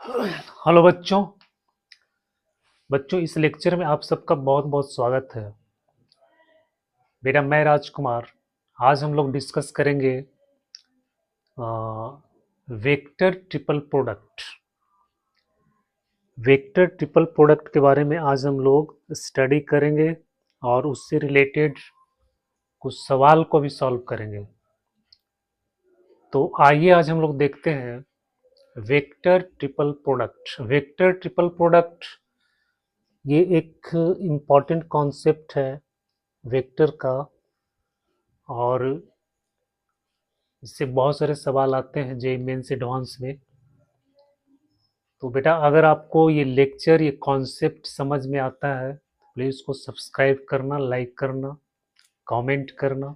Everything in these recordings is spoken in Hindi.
हेलो बच्चों। इस लेक्चर में आप सबका बहुत बहुत स्वागत है। मेरा मैं राजकुमार। आज हम लोग डिस्कस करेंगे vector triple product. Vector triple product के बारे में आज हम लोग स्टडी करेंगे और उससे रिलेटेड कुछ सवाल को भी सॉल्व करेंगे। तो आइए आज हम लोग देखते हैं vector triple product. Vector triple product ये एक इम्पॉर्टेंट कॉन्सेप्ट है वेक्टर का, और इससे बहुत सारे सवाल आते हैं जेईई मेंस एडवांस में। तो बेटा अगर आपको ये लेक्चर ये कॉन्सेप्ट समझ में आता है तो प्लीज़ इसको सब्सक्राइब करना, लाइक करना, कमेंट करना।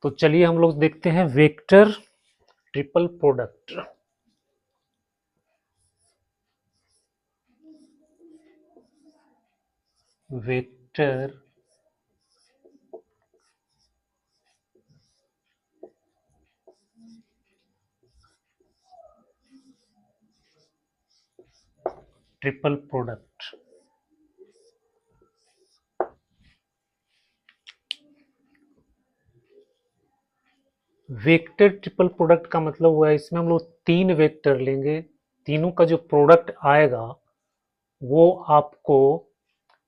तो चलिए हम लोग देखते हैं vector triple product. Vector triple product. Vector triple product का मतलब हुआ है इसमें हम लोग तीन वेक्टर लेंगे, तीनों का जो प्रोडक्ट आएगा वो आपको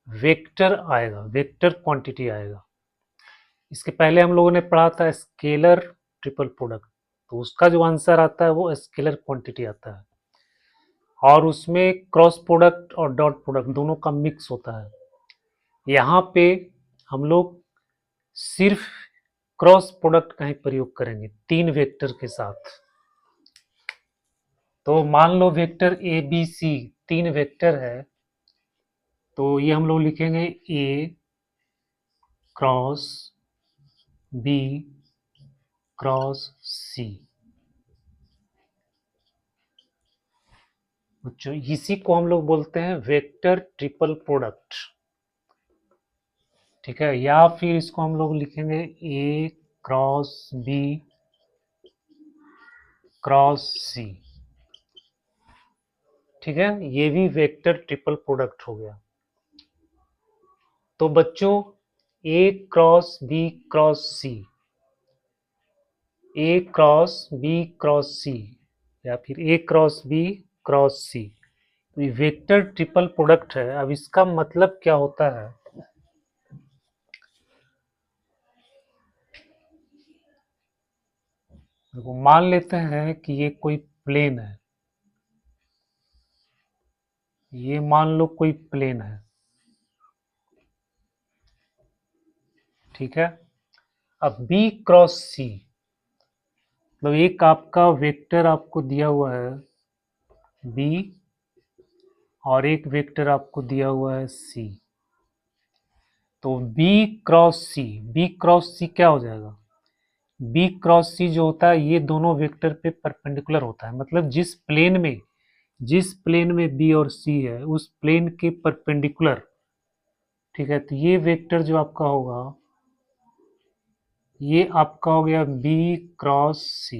वेक्टर आएगा, वेक्टर क्वांटिटी आएगा। इसके पहले हम लोगों ने पढ़ा था स्केलर ट्रिपल प्रोडक्ट, तो उसका जो आंसर आता है वो स्केलर क्वांटिटी आता है, और उसमें क्रॉस प्रोडक्ट और डॉट प्रोडक्ट दोनों का मिक्स होता है। यहाँ पे हम लोग सिर्फ क्रॉस प्रोडक्ट का ही प्रयोग करेंगे तीन वेक्टर के साथ। तो मान लो वेक्टर ए बी सी तीन वेक्टर है, तो ये हम लोग लिखेंगे ए क्रॉस बी क्रॉस सी। बच्चों इसी को हम लोग बोलते हैं वेक्टर ट्रिपल प्रोडक्ट, ठीक है। या फिर इसको हम लोग लिखेंगे ए क्रॉस बी क्रॉस सी, ठीक है। ये भी वेक्टर ट्रिपल प्रोडक्ट हो गया। तो बच्चों ए cross B cross C, A cross B cross सी या फिर ए क्रॉस बी क्रॉस सी, तो ये वेक्टर ट्रिपल प्रोडक्ट है। अब इसका मतलब क्या होता है, देखो मान लेते हैं कि ये कोई प्लेन है, ये मान लो कोई प्लेन है, ठीक है। अब बी क्रॉस सी मतलब एक आपका वेक्टर आपको दिया हुआ है बी और एक वेक्टर आपको दिया हुआ है सी। तो बी क्रॉस सी क्या हो जाएगा, बी क्रॉस सी जो होता है ये दोनों वेक्टर पे परपेंडिकुलर होता है, मतलब जिस प्लेन में बी और सी है उस प्लेन के परपेंडिकुलर, ठीक है। तो ये वेक्टर जो आपका होगा ये आपका हो गया बी क्रॉस सी,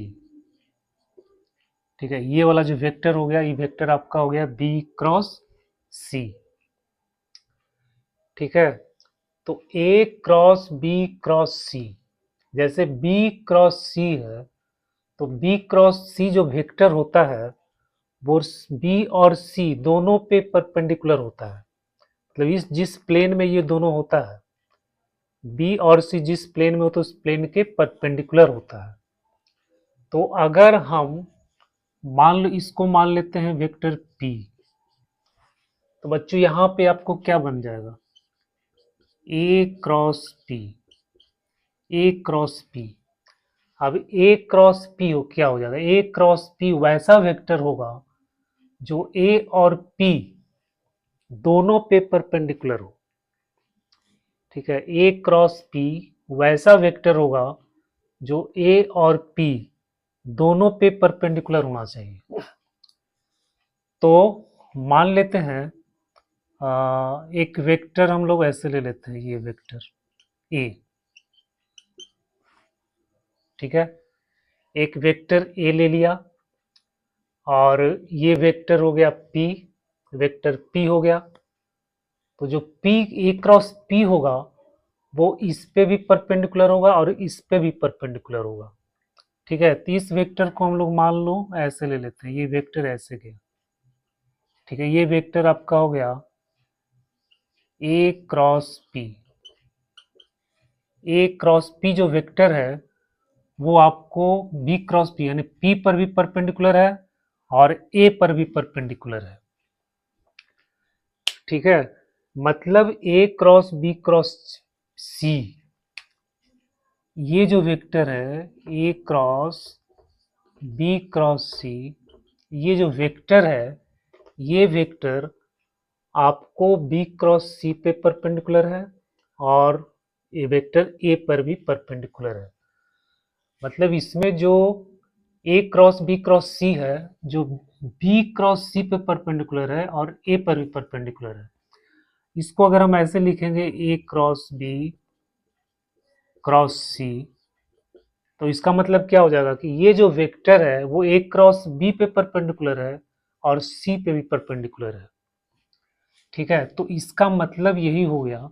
ठीक है। ये वाला जो वेक्टर हो गया ये वेक्टर आपका हो गया बी क्रॉस सी, ठीक है। तो ए क्रॉस बी क्रॉस सी, जैसे बी क्रॉस सी है तो बी क्रॉस सी जो वेक्टर होता है वो बी और सी दोनों पे परपेंडिकुलर होता है, मतलब इस जिस प्लेन में ये दोनों होता है बी और सी जिस प्लेन में हो तो उस प्लेन के परपेंडिकुलर होता है। तो अगर हम मान लो इसको मान लेते हैं वेक्टर पी, तो बच्चों यहाँ पे आपको क्या बन जाएगा ए क्रॉस पी, ए क्रॉस पी। अब ए क्रॉस पी हो क्या हो जाएगा, ए क्रॉस पी वैसा वेक्टर होगा जो ए और पी दोनों पे परपेंडिकुलर हो, ठीक है। ए क्रॉस पी वैसा वेक्टर होगा जो ए और पी दोनों पे परपेंडिकुलर होना चाहिए। तो मान लेते हैं एक वेक्टर हम लोग ऐसे ले लेते हैं, ये वेक्टर ए, ठीक है। एक वेक्टर ए ले लिया, और ये वेक्टर हो गया P, वेक्टर P हो गया। तो जो P A क्रॉस P होगा वो इस पे भी परपेंडिकुलर होगा और इस पे भी परपेंडिकुलर होगा। ठीक है, तो इस वेक्टर को हम लोग मान लो ऐसे ले लेते हैं, ये वेक्टर ऐसे गया। ठीक है, ये वेक्टर आपका हो गया A cross P। A cross P जो वेक्टर है वो आपको B क्रॉस P यानी P पर भी परपेंडिकुलर है और A पर भी परपेंडिकुलर है। ठीक है, मतलब A cross B cross C, ये जो वेक्टर है A cross B cross C, ये जो वेक्टर है ये वेक्टर आपको B क्रॉस C पे परपेंडिकुलर है और ये वेक्टर A पर भी परपेंडिकुलर है। मतलब इसमें जो A cross B cross C है जो B क्रॉस C पे परपेंडिकुलर है और A पर भी परपेंडिकुलर है। इसको अगर हम ऐसे लिखेंगे A cross B cross C, तो इसका मतलब क्या हो जाएगा कि ये जो वेक्टर है वो A क्रॉस B पे परपेंडिकुलर है और C पे भी परपेंडिकुलर है। ठीक है, तो इसका मतलब यही हो गया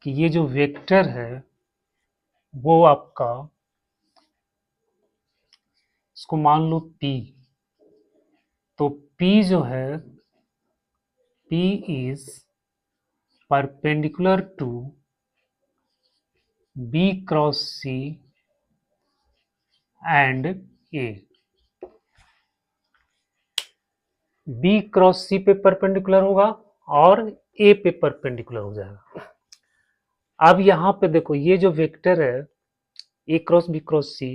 कि ये जो वेक्टर है वो आपका, इसको मान लो P, तो P जो है P is perpendicular to B cross C and A। B cross C पे परपेंडिकुलर होगा और A पे परपेंडिकुलर हो जाएगा। अब यहाँ पे देखो ये जो वेक्टर है A cross B cross C,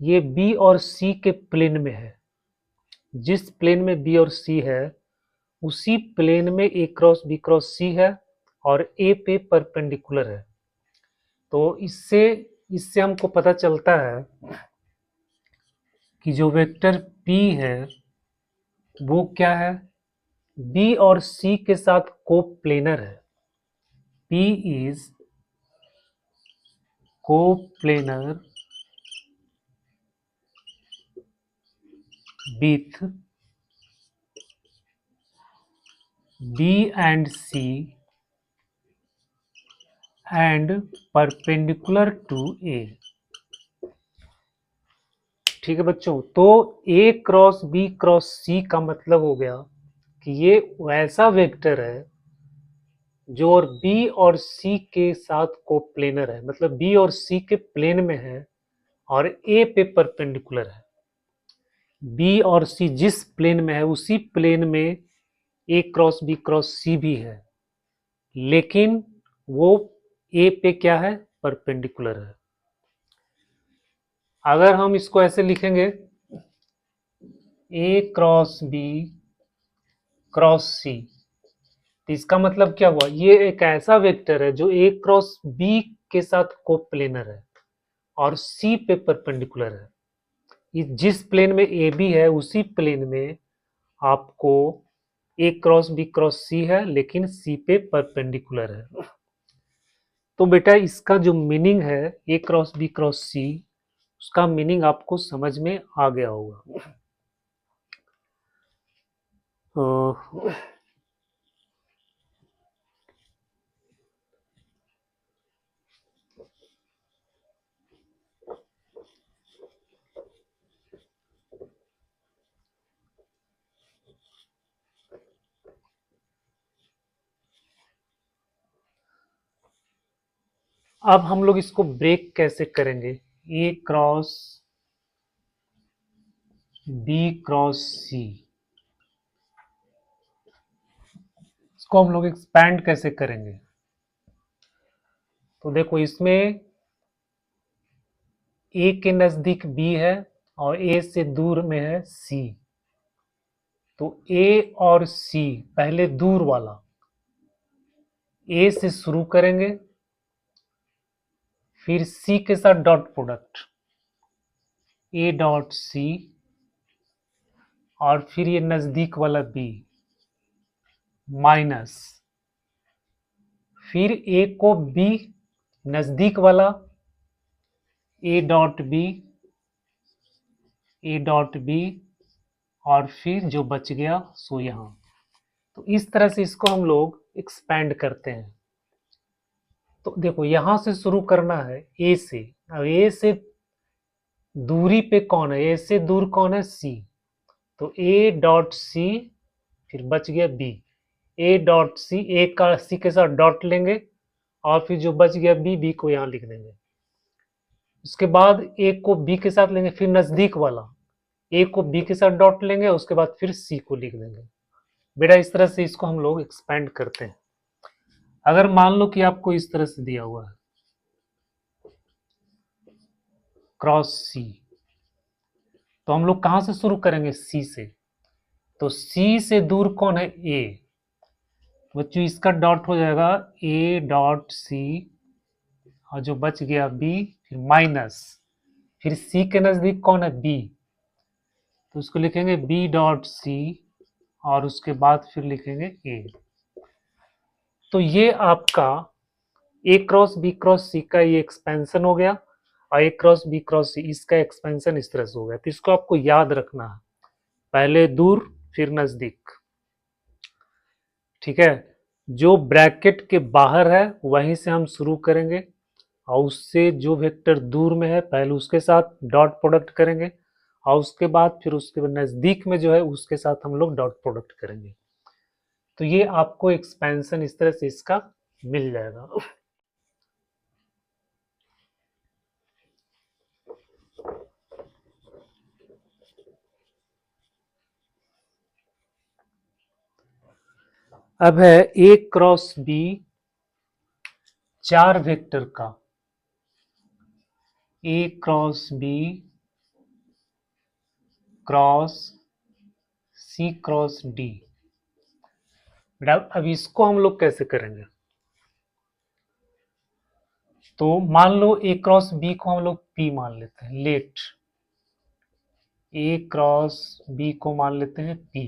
ये B और C के प्लेन में है। जिस प्लेन में B और C है उसी प्लेन में A cross B cross C है और A पे परपेंडिकुलर है। तो इससे इससे हमको पता चलता है कि जो वेक्टर P है वो क्या है, B और C के साथ कोप्लेनर है। P is coplanar with B and C and perpendicular to A। ठीक है बच्चों, तो A cross B cross C का मतलब हो गया कि ये वैसा वेक्टर है जो और B और C के साथ कोप्लेनर है, मतलब B और C के प्लेन में है और A पे परपेंडिकुलर है। B और C जिस प्लेन में है उसी प्लेन में A cross B cross C भी है, लेकिन वो A पे क्या है, परपेंडिकुलर है। अगर हम इसको ऐसे लिखेंगे A cross B cross C, तो इसका मतलब क्या हुआ, ये एक ऐसा वेक्टर है जो A क्रॉस B के साथ कोप्लेनर है और C पे परपेंडिकुलर है। ये जिस प्लेन में ए बी है उसी प्लेन में आपको ए क्रॉस बी क्रॉस सी है लेकिन सी पे परपेंडिकुलर है। तो बेटा इसका जो मीनिंग है ए क्रॉस बी क्रॉस सी, उसका मीनिंग आपको समझ में आ गया होगा। तो अब हम लोग इसको ब्रेक कैसे करेंगे, ए क्रॉस बी क्रॉस सी, इसको हम लोग एक्सपैंड कैसे करेंगे। तो देखो इसमें ए के नजदीक बी है और ए से दूर में है सी, तो ए और सी पहले दूर वाला ए से शुरू करेंगे, फिर सी के साथ dot product A dot C, और फिर ये नजदीक वाला बी माइनस, फिर ए को बी नजदीक वाला A dot B, A dot B, और फिर जो बच गया सो यहाँ। तो इस तरह से इसको हम लोग एक्सपेंड करते हैं। तो देखो यहां से शुरू करना है ए से। अब ए से दूरी पे कौन है, ए से दूर कौन है, सी। तो ए डॉट सी, फिर बच गया बी। ए डॉट सी, ए का सी के साथ डॉट लेंगे और फिर जो बच गया बी, बी को यहाँ लिख देंगे। उसके बाद ए को बी के साथ लेंगे, फिर नजदीक वाला ए को बी के साथ डॉट लेंगे, उसके बाद फिर सी को लिख देंगे। बेटा इस तरह से इसको हम लोग एक्सपेंड करते हैं। अगर मान लो कि आपको इस तरह से दिया हुआ है क्रॉस सी, तो हम लोग कहां से शुरू करेंगे, सी से। तो सी से दूर कौन है, ए। बच्चों इसका डॉट हो जाएगा ए डॉट सी, और जो बच गया बी, फिर माइनस, फिर सी के नजदीक कौन है, बी। तो उसको लिखेंगे बी डॉट सी, और उसके बाद फिर लिखेंगे ए। तो ये आपका ए क्रॉस बी क्रॉस सी का ये एक्सपेंशन हो गया, और ए क्रॉस बी क्रॉस सी इसका एक्सपेंशन इस तरह से हो गया। तो इसको आपको याद रखना है, पहले दूर फिर नजदीक। ठीक है, जो ब्रैकेट के बाहर है वहीं से हम शुरू करेंगे, और उससे जो वेक्टर दूर में है पहले उसके साथ डॉट प्रोडक्ट करेंगे, और उसके बाद फिर उसके नजदीक में जो है उसके साथ हम लोग डॉट प्रोडक्ट करेंगे। तो ये आपको एक्सपेंशन इस तरह से इसका मिल जाएगा। अब है ए क्रॉस बी, 4 वेक्टर का ए cross B cross C cross D. अब इसको हम लोग कैसे करेंगे, तो मान लो ए क्रॉस बी को हम लोग पी मान लेते हैं, लेट ए क्रॉस बी को मान लेते हैं पी।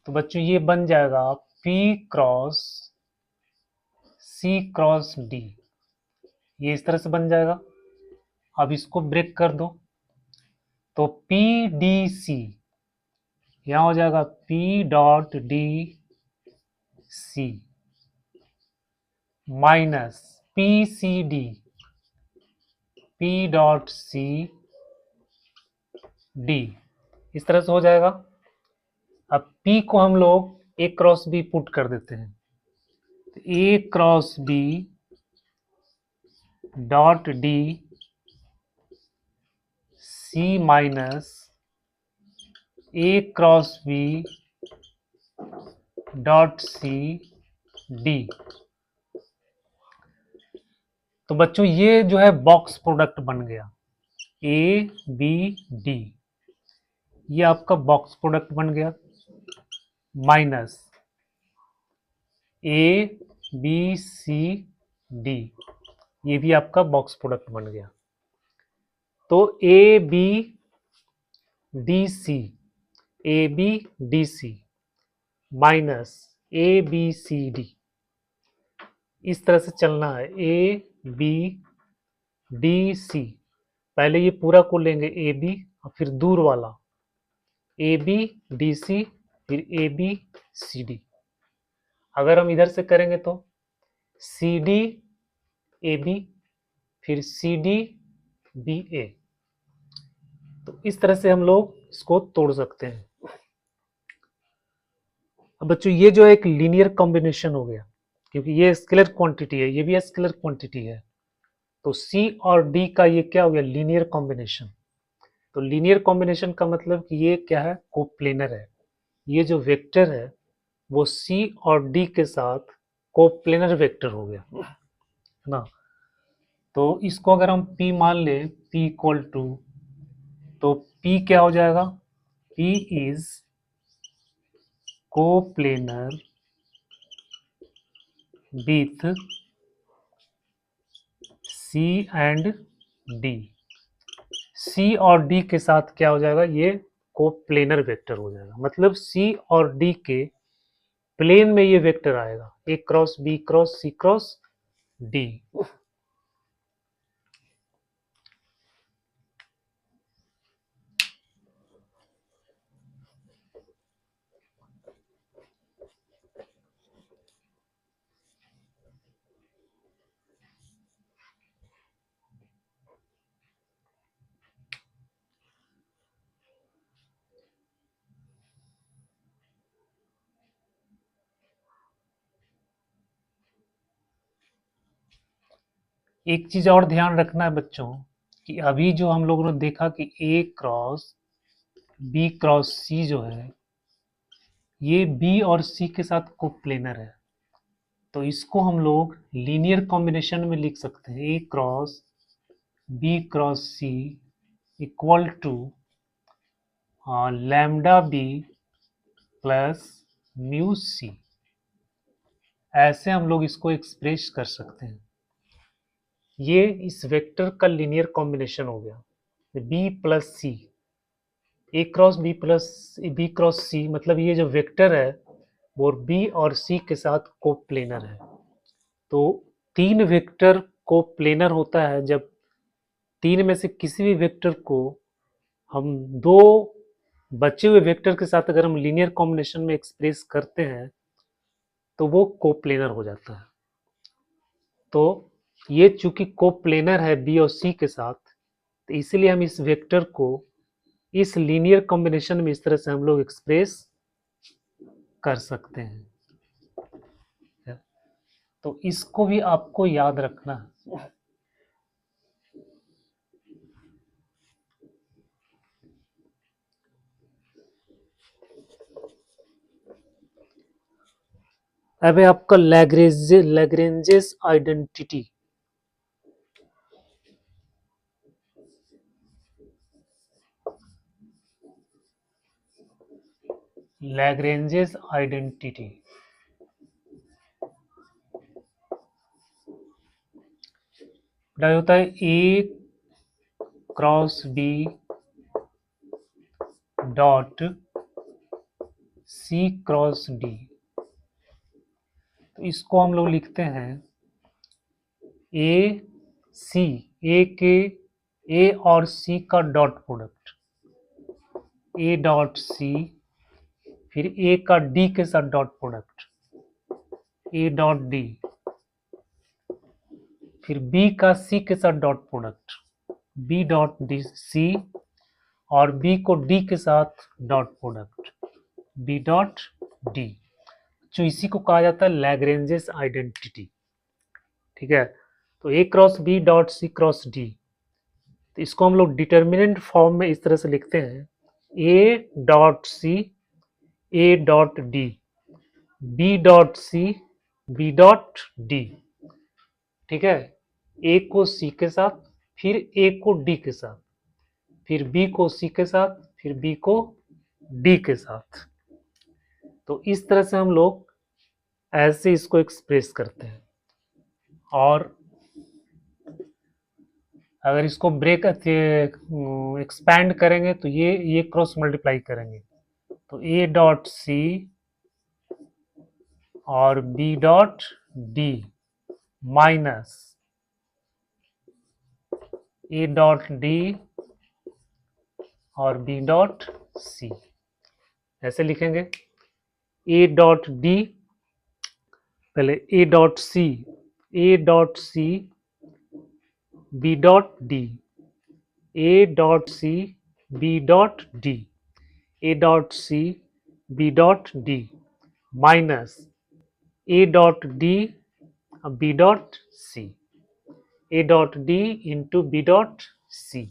तो बच्चों ये बन जाएगा P cross C cross D, ये इस तरह से बन जाएगा। अब इसको ब्रेक कर दो, तो पी डी सी यहां हो जाएगा P dot D C minus P C D P dot C D, इस तरह से हो जाएगा। अब P को हम लोग ए क्रॉस बी पुट कर देते हैं, A cross B dot D C minus A cross B dot C D. तो बच्चों ये जो है बॉक्स प्रोडक्ट बन गया, ए बी डी, ये आपका बॉक्स प्रोडक्ट बन गया, minus A B C D, ये भी आपका बॉक्स प्रोडक्ट बन गया। तो A B D C, A B D C minus A B C D, इस तरह से चलना है। ए बी डी सी, पहले ये पूरा को लेंगे ए बी, और फिर दूर वाला ए बी डी सी, फिर ए बी सी डी। अगर हम इधर से करेंगे तो सी डी ए बी, फिर सी डी बी ए। तो इस तरह से हम लोग इसको तोड़ सकते हैं। अब बच्चों ये जो एक लीनियर कॉम्बिनेशन हो गया, क्योंकि ये स्केलर क्वांटिटी है, ये भी स्केलर क्वांटिटी है, तो C और D का ये क्या हो गया, लीनियर कॉम्बिनेशन। तो लीनियर कॉम्बिनेशन का मतलब कि ये क्या है, कोप्लेनर है। ये जो वेक्टर है वो C और D के साथ कोप्लेनर वेक्टर हो गया, है ना। तो इसको अगर हम P मान ले, P इक्वल टू, तो P क्या हो जाएगा, P is coplanar with C and D। C और D के साथ क्या हो जाएगा, ये कोप्लेनर वेक्टर हो जाएगा। मतलब C और D के प्लेन में ये वेक्टर आएगा, ए cross B cross C cross D. एक चीज और ध्यान रखना है बच्चों कि अभी जो हम लोगों ने देखा कि ए क्रॉस बी क्रॉस सी जो है ये बी और सी के साथ कोप्लेनर है, तो इसको हम लोग लीनियर कॉम्बिनेशन में लिख सकते हैं A cross B cross C equal to lambda B plus mu C. ऐसे हम लोग इसको एक्सप्रेस कर सकते हैं। ये इस वेक्टर का लीनियर कॉम्बिनेशन हो गया B plus C, A cross B plus B cross C, मतलब ये जो वेक्टर है वो बी और सी के साथ कोप्लेनर है। तो तीन वेक्टर कोप्लेनर होता है जब तीन में से किसी भी वेक्टर को हम दो बचे हुए वेक्टर के साथ अगर हम लीनियर कॉम्बिनेशन में एक्सप्रेस करते हैं तो वो कोप्लेनर हो जाता है। तो ये चूंकि कोप्लेनर है बी और सी के साथ, तो इसलिए हम इस वेक्टर को इस लीनियर कॉम्बिनेशन में इस तरह से हम लोग एक्सप्रेस कर सकते हैं। तो इसको भी आपको याद रखना है। अब है आपका लैग्रेंजेस आइडेंटिटी। लैग्रेंजेस आइडेंटिटी होता है A cross B dot C cross D. तो इसको हम लोग लिखते हैं ए सी, ए के ए और सी का dot product, A dot C, फिर ए का डी के साथ dot product A dot D, फिर बी का सी के साथ dot product B dot D C, और बी को डी के साथ dot product B dot D, जो इसी को कहा जाता है लैग्रेंजेस आइडेंटिटी। ठीक है, तो A cross B dot C cross D, तो इसको हम लोग डिटर्मिनेंट फॉर्म में इस तरह से लिखते हैं A dot C A dot D B dot C B dot D. ठीक है, ए को सी के साथ, फिर ए को डी के साथ, फिर बी को सी के साथ, फिर बी को डी के साथ। तो इस तरह से हम लोग ऐसे इसको एक्सप्रेस करते हैं। और अगर इसको ब्रेक एक्सपैंड करेंगे तो ये क्रॉस मल्टीप्लाई करेंगे, तो ए डॉट सी और B dot D minus A dot D और बी डॉट सी, ऐसे लिखेंगे ए डॉट डी, पहले A dot C B dot D, A dot C B dot D, A dot C B dot D minus A dot D B dot C, A dot D into B dot C.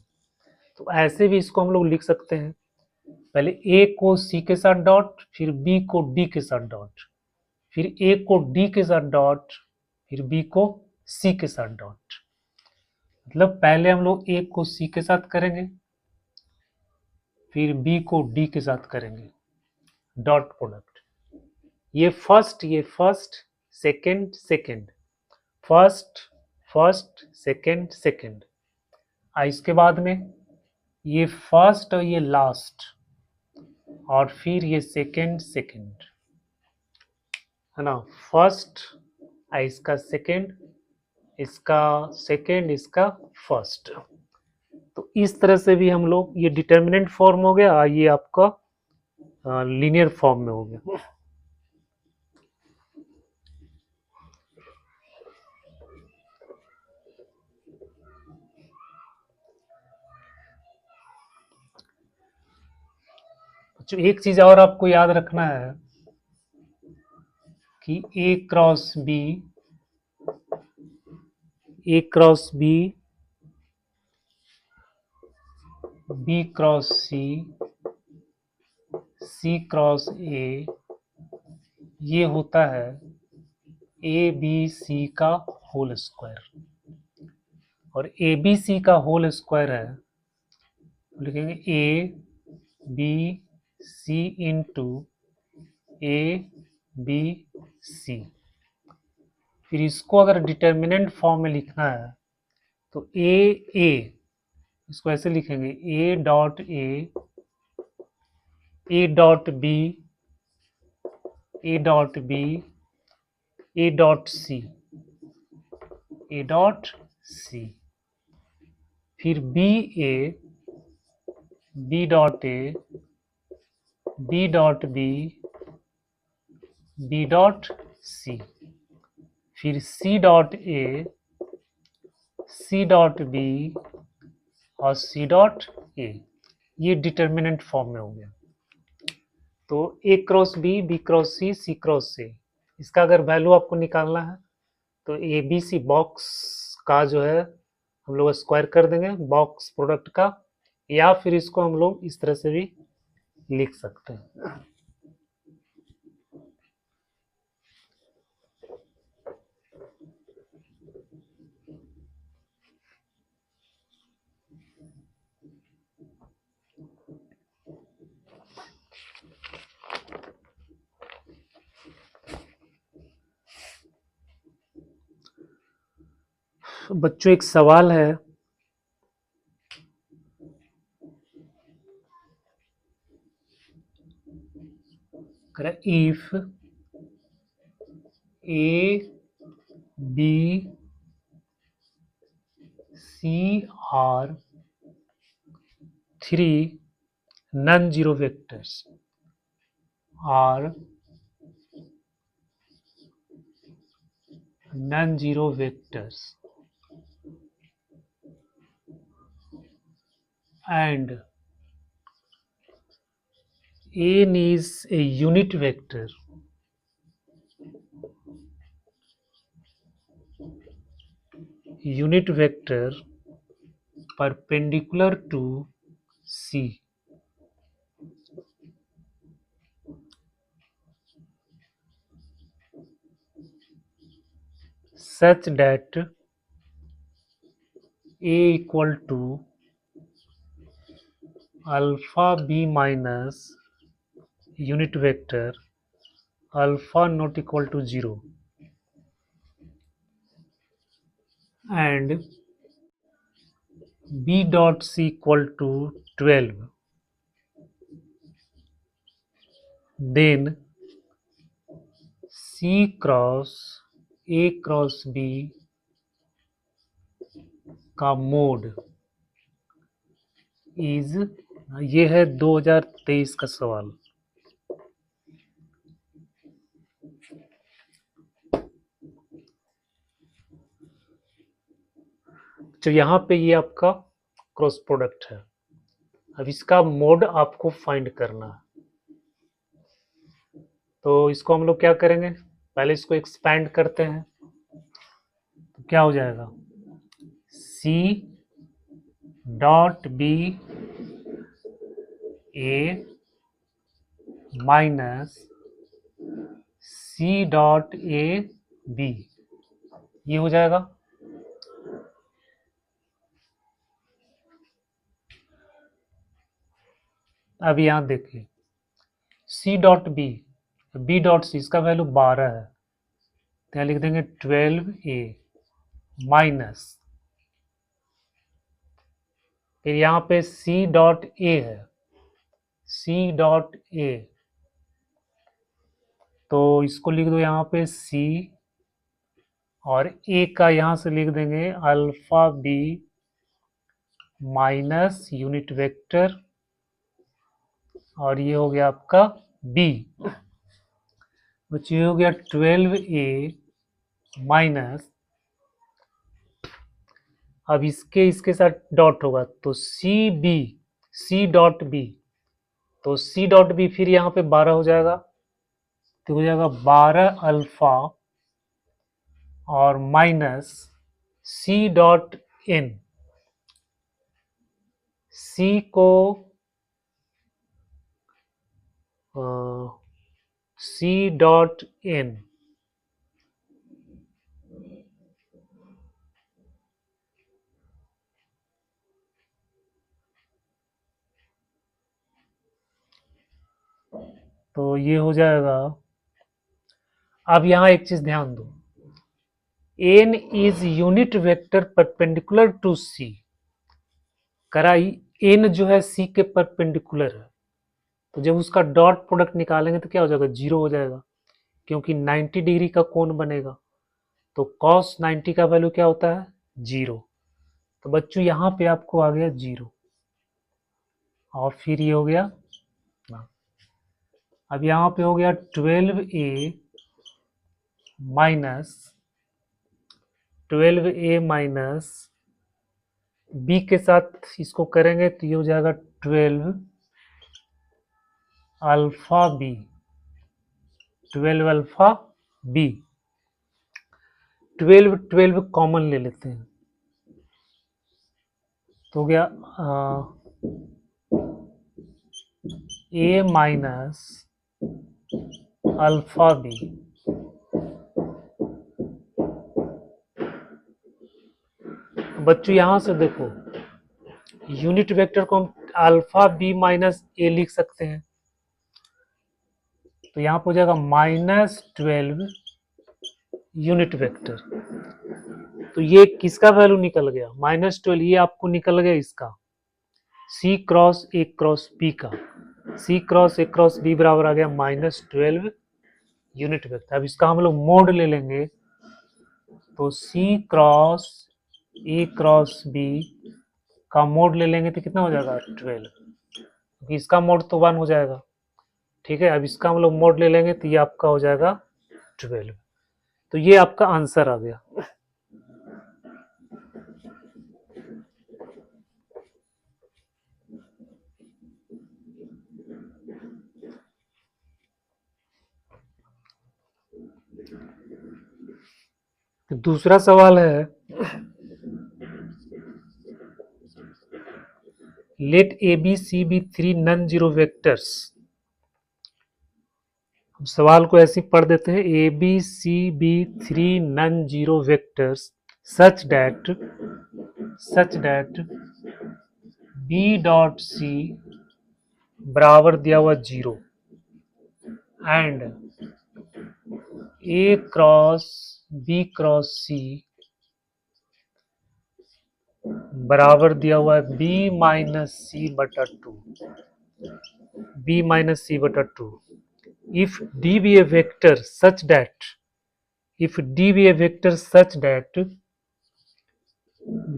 तो ऐसे भी इसको हम लोग लिख सकते हैं, पहले ए को सी के साथ डॉट, फिर बी को डी के साथ डॉट, फिर ए को डी के साथ डॉट, फिर बी को सी के साथ डॉट। मतलब पहले हम लोग ए को सी के साथ करेंगे, फिर बी को डी के साथ करेंगे डॉट प्रोडक्ट, ये first second second, first second second, इसके बाद में ये फर्स्ट और ये लास्ट, और फिर ये सेकंड सेकंड, है ना, फर्स्ट इसका सेकंड, इसका सेकंड, इसका फर्स्ट। तो इस तरह से भी हम लोग, ये डिटर्मिनेंट फॉर्म हो गया, ये आपका लीनियर फॉर्म में हो गया। जो एक चीज और आपको याद रखना है कि A cross B A cross B, B cross C, C cross A, ये होता है ए बी सी का होल स्क्वायर। और ए बी सी का होल स्क्वायर है, लिखेंगे A B C into A B C. फिर इसको अगर डिटर्मिनेंट फॉर्म में लिखना है तो ए इसको ऐसे लिखेंगे A dot A dot B, A dot B, A dot C, A dot C. फिर B dot A, B dot B, B dot C. फिर C dot A, C dot B और सी डॉट ए। ये डिटर्मिनेंट फॉर्म में हो गया। तो A cross B cross C cross A, इसका अगर वैल्यू आपको निकालना है तो ए बी सी बॉक्स का जो है हम लोग स्क्वायर कर देंगे बॉक्स प्रोडक्ट का, या फिर इसको हम लोग इस तरह से भी लिख सकते हैं। बच्चों एक सवाल है, if A B C are three non zero vectors and n is a unit vector perpendicular to C, such that A equal to alpha b minus unit vector alpha not equal to 0 and b dot c equal to 12, then C cross A cross B का मोड इज, ये है 2023 का सवाल। तो यहाँ पे ये आपका क्रॉस प्रोडक्ट है। अब इसका मोड आपको फाइंड करना है, तो इसको हम लोग क्या करेंगे, पहले इसको एक्सपैंड करते हैं। तो क्या हो जाएगा, C dot B A minus C dot A B, ये हो जाएगा। अब यहाँ देखिए C dot B dot C, इसका वैल्यू 12 है, तो यहाँ लिख देंगे 12A माइनस, फिर यहाँ पे C डॉट ए है, C डॉट ए, तो इसको लिख दो यहाँ पे C, और A का यहाँ से लिख देंगे alpha B minus unit vector, और ये हो गया आपका B, बच्चे हो गया 12A माइनस, अब इसके साथ डॉट होगा तो C डॉट बी, तो C डॉट बी फिर यहाँ पे 12 हो जाएगा, तो हो जाएगा 12 अल्फा और माइनस सी डॉट एन, सी को सी डॉट एन, तो ये हो जाएगा। अब यहां एक चीज ध्यान दो, N is unit vector perpendicular to C. करा एन जो है सी के परपेंडिकुलर है, तो जब उसका डॉट प्रोडक्ट निकालेंगे तो क्या हो जाएगा, जीरो हो जाएगा, क्योंकि 90 डिग्री का कोण बनेगा। तो cos 90 का वैल्यू क्या होता है, जीरो। तो बच्चों यहाँ पे आपको आ गया जीरो, और फिर ये हो गया ना। अब यहाँ पे हो गया 12a minus 12a minus B के साथ इसको करेंगे तो ये हो जाएगा 12 alpha B, 12 alpha B. 12 common ले लेते हैं, तो हो गया ए माइनस अल्फा बी। बच्चों यहां से देखो, यूनिट वेक्टर को हम अल्फा बी माइनस ए लिख सकते हैं, तो यहां पर हो जाएगा -12 यूनिट वेक्टर। तो ये किसका वैल्यू निकल गया, -12, ये आपको निकल गया इसका सी क्रॉस ए क्रॉस बी का। सी क्रॉस ए क्रॉस बी बराबर आ गया -12 यूनिट वेक्टर। अब इसका हम लोग मोड ले लेंगे, तो सी क्रॉस ए क्रॉस बी का मोड ले लेंगे तो कितना हो जाएगा 12, क्योंकि इसका मोड तो 1 हो जाएगा। ठीक है, अब इसका हम लोग मोड ले लेंगे तो ये आपका हो जाएगा 12। तो ये आपका आंसर आ गया। तो दूसरा सवाल है, let A B C be 3 non zero vectors. हम सवाल को ऐसे पढ़ देते हैं, A B C be 3 non zero vectors such that B dot C बराबर दिया हुआ zero and A cross B cross C बराबर दिया हुआ है बी माइनस सी बटा टू, बी माइनस सी बटा two. If D B A vector such that, if d be a vector such that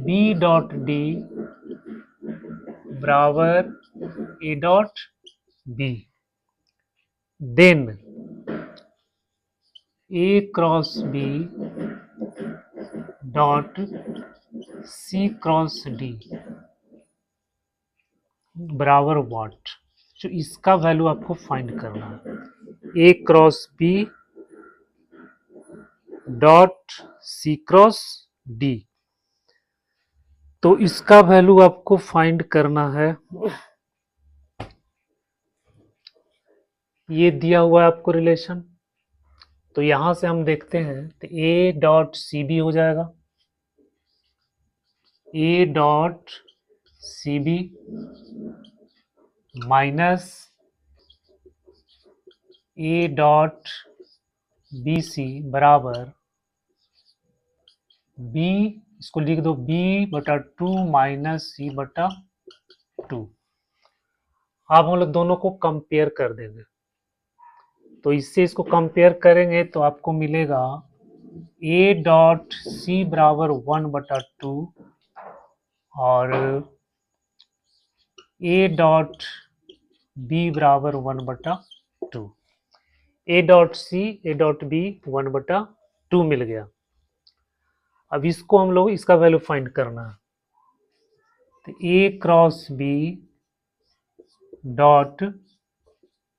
b dot d बराबर a dot b, then a cross b dot c cross d बराबर व्हाट। तो इसका वैल्यू आपको फाइंड करना है, a cross b dot C cross D. तो इसका वैल्यू आपको फाइंड करना है, ये दिया हुआ है आपको रिलेशन। तो यहां से हम देखते हैं तो ए डॉट सी बी हो जाएगा, A dot C B minus A dot B C बराबर बी, इसको लिख दो b बटा 2 माइनस सी बटा 2। अब हम लोग दोनों को कंपेयर कर देंगे, तो इससे इसको कंपेयर करेंगे तो आपको मिलेगा a डॉट सी बराबर 1 बटा 2 और a डॉट b बराबर 1 बटा 2। a dot C a dot b 1 बटा 2 मिल गया। अब इसको हम लोग इसका वैल्यू फाइंड करना है, तो a cross b dot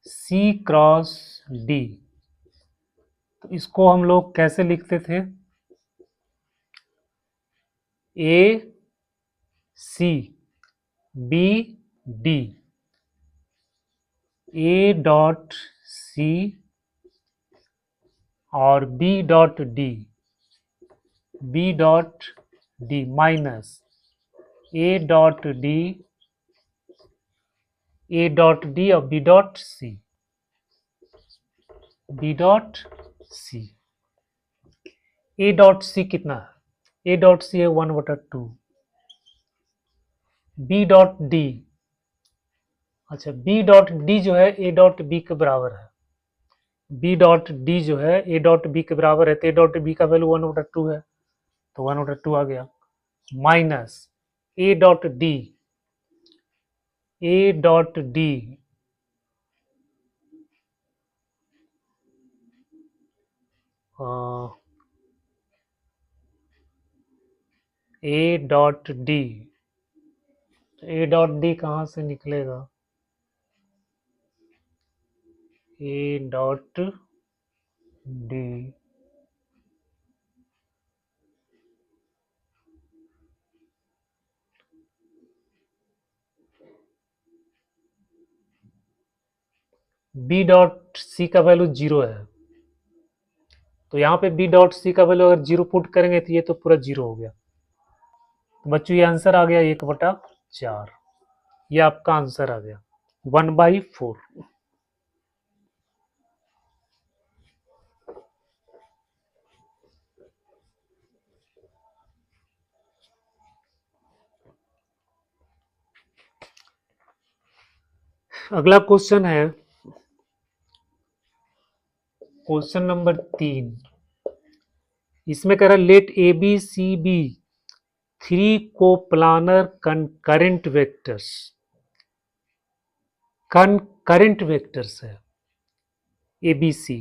C cross D. तो इसको हम लोग कैसे लिखते थे, A C, B D, A dot C और B dot D, B dot D minus A dot D, A dot D और B dot C, B dot C. A dot C कितना है? ए डॉट सी है 1/2। बी डॉट डी, अच्छा बी डॉट डी जो है ए डॉट बी के बराबर है। बी डॉट डी जो है ए डॉट बी के बराबर है, तो ए डॉट बी का वैल्यू 1/2 है, तो 1/2 आ गया, minus A dot D, A dot D A dot D, A dot D कहाँ से निकलेगा? A dot D B dot C का वैल्यू 0 है, तो यहाँ पे बी डॉट सी का वैल्यू अगर 0 पुट करेंगे तो ये तो पूरा 0 हो गया। तो बच्चों ये आंसर आ गया 1/4, ये आपका आंसर आ गया 1/4। अगला क्वेश्चन है क्वेश्चन नंबर 3। इसमें कह रहा है let A B C be 3 coplanar concurrent vectors, concurrent vectors है A B C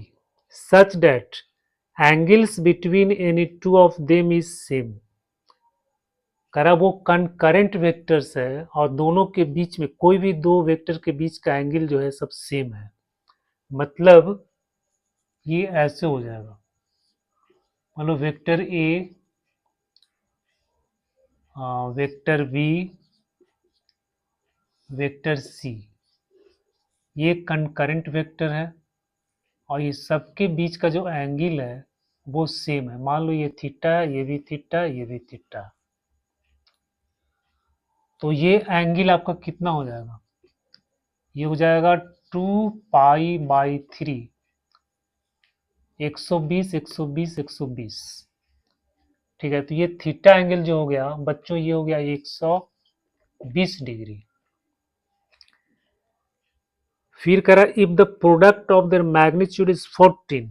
such that angles between any two of them is same. कह रहा वो कंकरेंट वेक्टर्स है और दोनों के बीच में कोई भी दो वेक्टर के बीच का एंगल जो है सब सेम है, मतलब ये ऐसे हो जाएगा, मतलब vector A, vector B, vector C, ये कंकरेंट वेक्टर है और ये सबके बीच का जो एंगल है वो सेम है। मान लो ये थीटा है, ये भी थीटा है, ये भी थीटा है, तो ये एंगल आपका कितना हो जाएगा? ये हो जाएगा 2π/3, 120 120 120। ठीक है, तो ये थीटा एंगल जो हो गया बच्चों ये हो गया 120 डिग्री। फिर कह रहा है if the product of their magnitude is 14,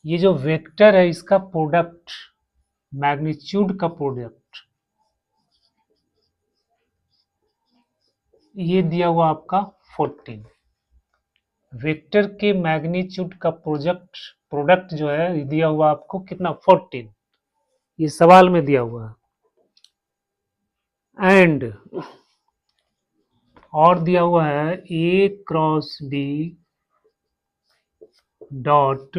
ये जो वेक्टर है इसका प्रोडक्ट, मैग्नीट्यूड का प्रोडक्ट ये दिया हुआ आपका 14, वेक्टर के मैग्नीट्यूड का प्रोडक्ट जो है दिया हुआ आपको कितना 14, ये सवाल में दिया हुआ है। एंड और दिया हुआ है A cross B dot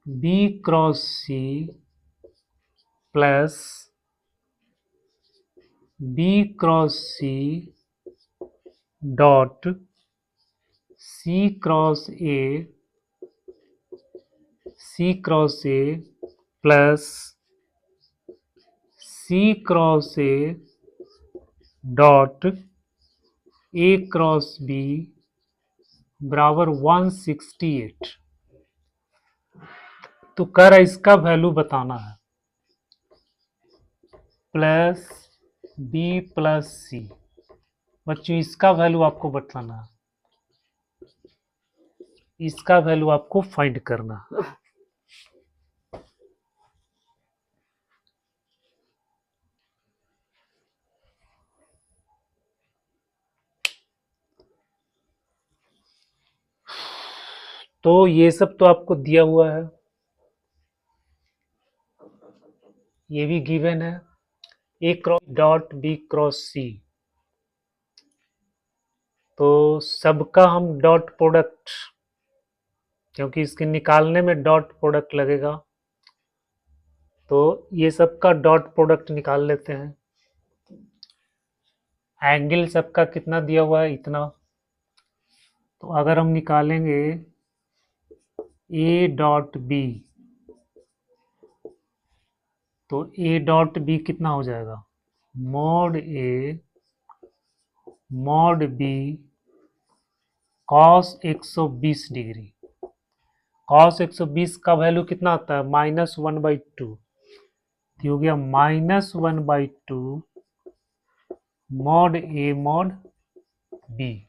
B cross C plus B cross C dot C cross A, C cross A plus C cross A dot A cross B बराबर 168। तो कह रहा इसका वैल्यू बताना है, प्लस बी प्लस सी। बच्चों इसका वैल्यू आपको बताना है, इसका वैल्यू आपको फाइंड करना। तो ये सब तो आपको दिया हुआ है, ये भी गिवन है, A cross dot B cross C, तो सबका हम डॉट प्रोडक्ट, क्योंकि इसके निकालने में डॉट प्रोडक्ट लगेगा, तो ये सबका डॉट प्रोडक्ट निकाल लेते हैं। एंगल सबका कितना दिया हुआ है, इतना। तो अगर हम निकालेंगे ए डॉट बी, तो ए डॉट बी कितना हो जाएगा, mod A mod B cos 120 degree. Cos 120 का वैल्यू कितना आता है, -1/2। हो गया -1/2 मॉड ए मॉड बी।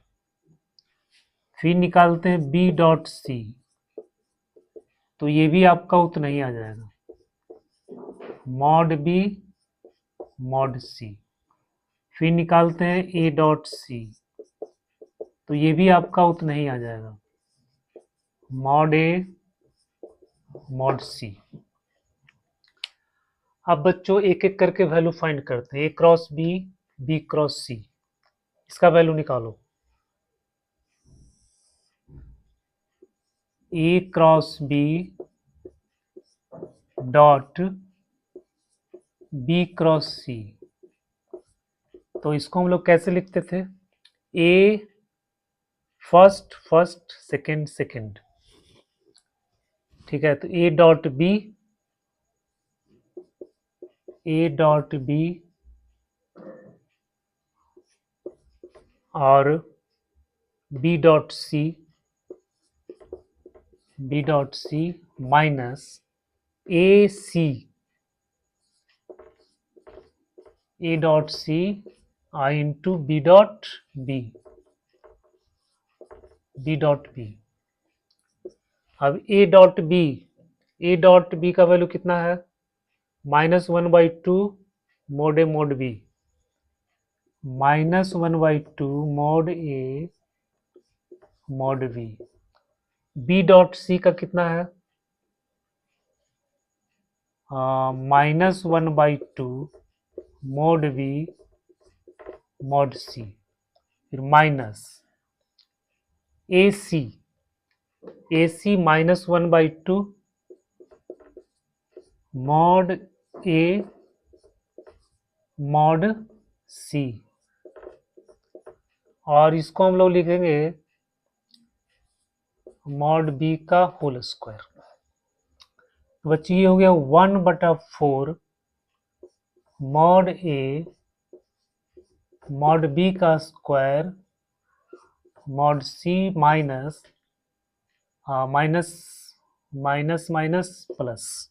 फिर निकालते हैं बी डॉट सी, तो ये भी आपका उतना ही आ जाएगा, मॉड बी मॉड सी। फिर निकालते हैं ए डॉट सी, तो ये भी आपका उतना ही आ जाएगा, मॉड ए मॉड सी। अब बच्चों एक एक करके वैल्यू फाइंड करते हैं। A cross B, B cross C, इसका वैल्यू निकालो। A cross B dot B cross C, तो इसको हम लोग कैसे लिखते थे, A first first second second, ठीक है। तो ए डॉट बी और B dot C minus A dot C into B dot B. अब ए डॉट बी का वैल्यू कितना है, -1/2 mod A mod B, -1/2 mod A mod B. B dot C का कितना है, -1/2 मॉड बी मॉड सी। फिर minus A C -1/2 mod A mod C, और इसको हम लोग लिखेंगे मॉड बी का होल स्क्वायर। तो बच्चे ये हो गया 1/4 मॉड ए मॉड बी का square mod C minus plus.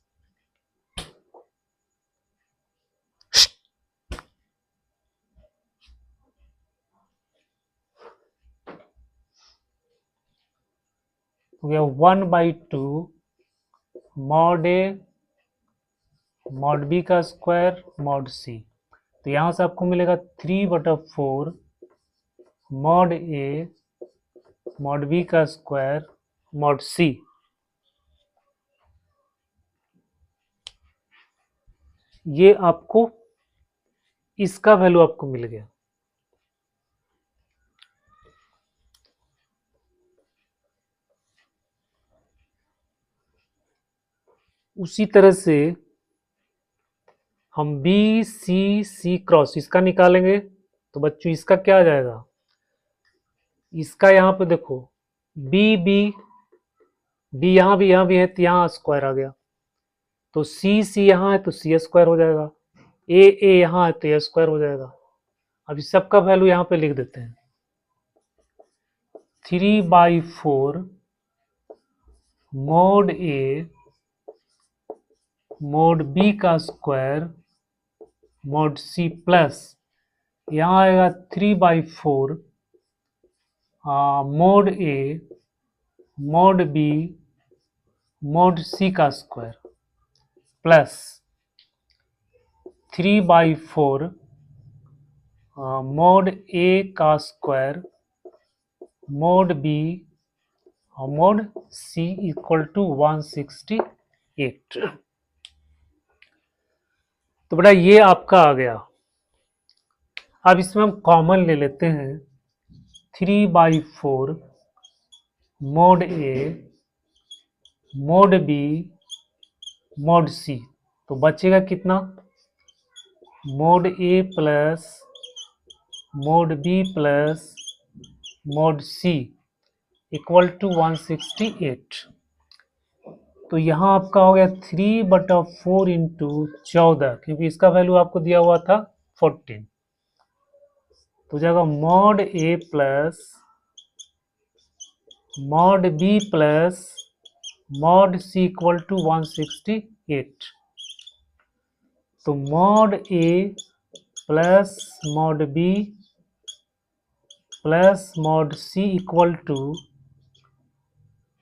हो गया 1/2 मॉड ए मॉड बी का स्क्वायर मॉड सी। तो यहाँ से आपको मिलेगा 3/4 मॉड ए मॉड बी का स्क्वायर मॉड सी। ये आपको इसका वैल्यू आपको मिल गया। उसी तरह से हम बी सी क्रॉस इसका निकालेंगे, तो बच्चों इसका क्या आ जाएगा, इसका यहाँ पे देखो बी यहाँ भी है, तो यहाँ स्क्वायर आ गया। तो सी यहाँ है तो सी स्क्वायर हो जाएगा, ए यहाँ है तो ए स्क्वायर हो जाएगा। अब इस सब का वैल्यू यहाँ पे लिख देते हैं, 3/4 मॉड ए मॉड बी का स्क्वायर मॉड सी प्लस यहाँ आएगा 3/4 mod A mod B mod C का स्क्वायर प्लस 3/4 मॉड ए का square mod B mod C equal to 168। तो बेटा ये आपका आ गया। अब इसमें हम कॉमन ले लेते हैं, 3/4 mod A mod B mod C. तो बचेगा कितना, mod A plus mod B plus mod C equal to 168। तो यहाँ आपका हो गया 3/4 इंटू 14, क्योंकि इसका वैल्यू आपको दिया हुआ था 14। तो जाएगा mod A plus mod B plus mod C equal to 168। तो mod A plus mod B plus mod C equal to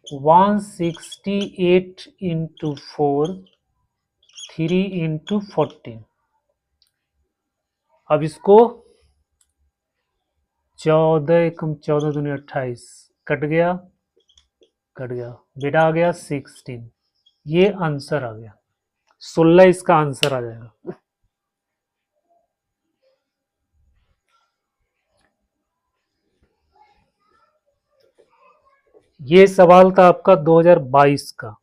168 into 4, 3 into 14। अब इसको 14 एकम 14 दूनी 28 कट गया, बेटा आ गया 16। ये आंसर आ गया, 16 इसका आंसर आ जाएगा। ये सवाल था आपका 2022 का।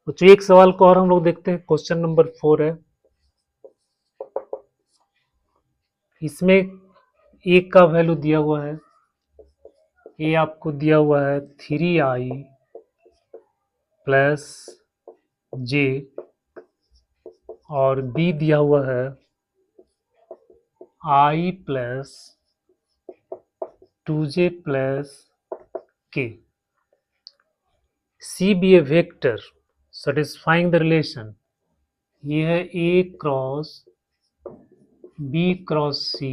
तो एक सवाल को और हम लोग देखते हैं, क्वेश्चन नंबर 4 है। इसमें ए का वैल्यू दिया हुआ है, ए आपको दिया हुआ है 3i प्लस जे, और बी दिया हुआ है i plus 2j plus K. C B A vector satisfying the relation, ये है a cross b cross c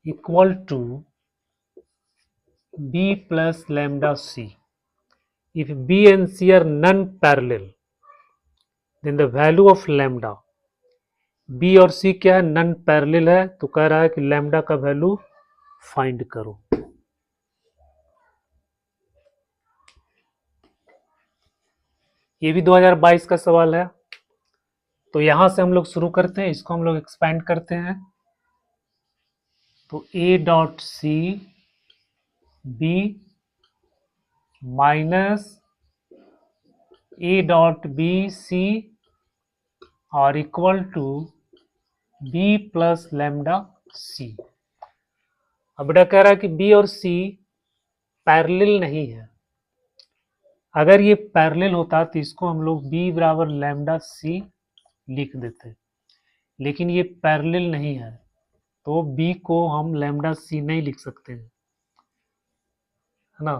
equal to b plus lambda c। If b and c are non-parallel, then the value of lambda, b और c क्या है, नन पैरेलल है, तो कह रहा है कि लैम्डा का वैल्यू फाइंड करो। ये भी 2022 का सवाल है। तो यहां से हम लोग शुरू करते हैं, इसको हम लोग एक्सपेंड करते हैं। तो a dot C B minus a dot B C और equal to b plus lambda C. अब बेटा कह रहा है कि b और c पैरेलल नहीं है। अगर ये पैरेलल होता तो इसको हम लोग b बराबर लैम्डा सी लिख देते, लेकिन ये पैरेलल नहीं है, तो b को हम लैम्डा सी नहीं लिख सकते हैं, है ना।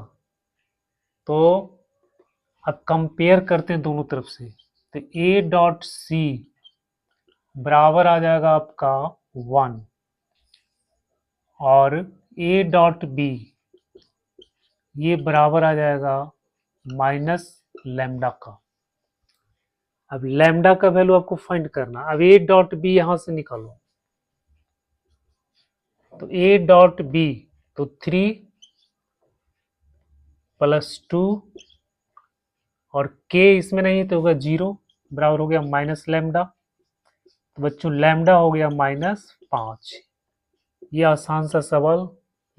तो अब कंपेयर करते हैं दोनों तरफ से। तो a डॉट सी बराबर आ जाएगा आपका 1 और a डॉट बी ये बराबर आ जाएगा माइनस लैम्डा का। अब लैम्डा का वैल्यू आपको फाइंड करना। अब a डॉट बी यहां से निकालो, तो a डॉट बी तो 3 प्लस 2 और k इसमें नहीं तो होगा 0, बराबर हो गया माइनस लैम्डा। तो बच्चों लैम्डा हो गया -5। ये आसान सा सवाल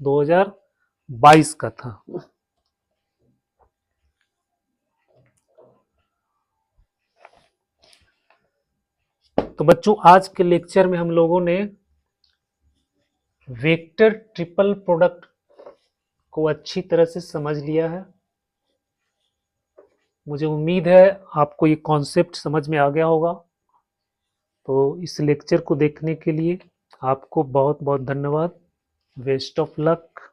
2022 का था। तो बच्चों आज के लेक्चर में हम लोगों ने वेक्टर ट्रिपल प्रोडक्ट को अच्छी तरह से समझ लिया है। मुझे उम्मीद है आपको ये कॉन्सेप्ट समझ में आ गया होगा। तो इस लेक्चर को देखने के लिए आपको बहुत बहुत धन्यवाद। Best of luck.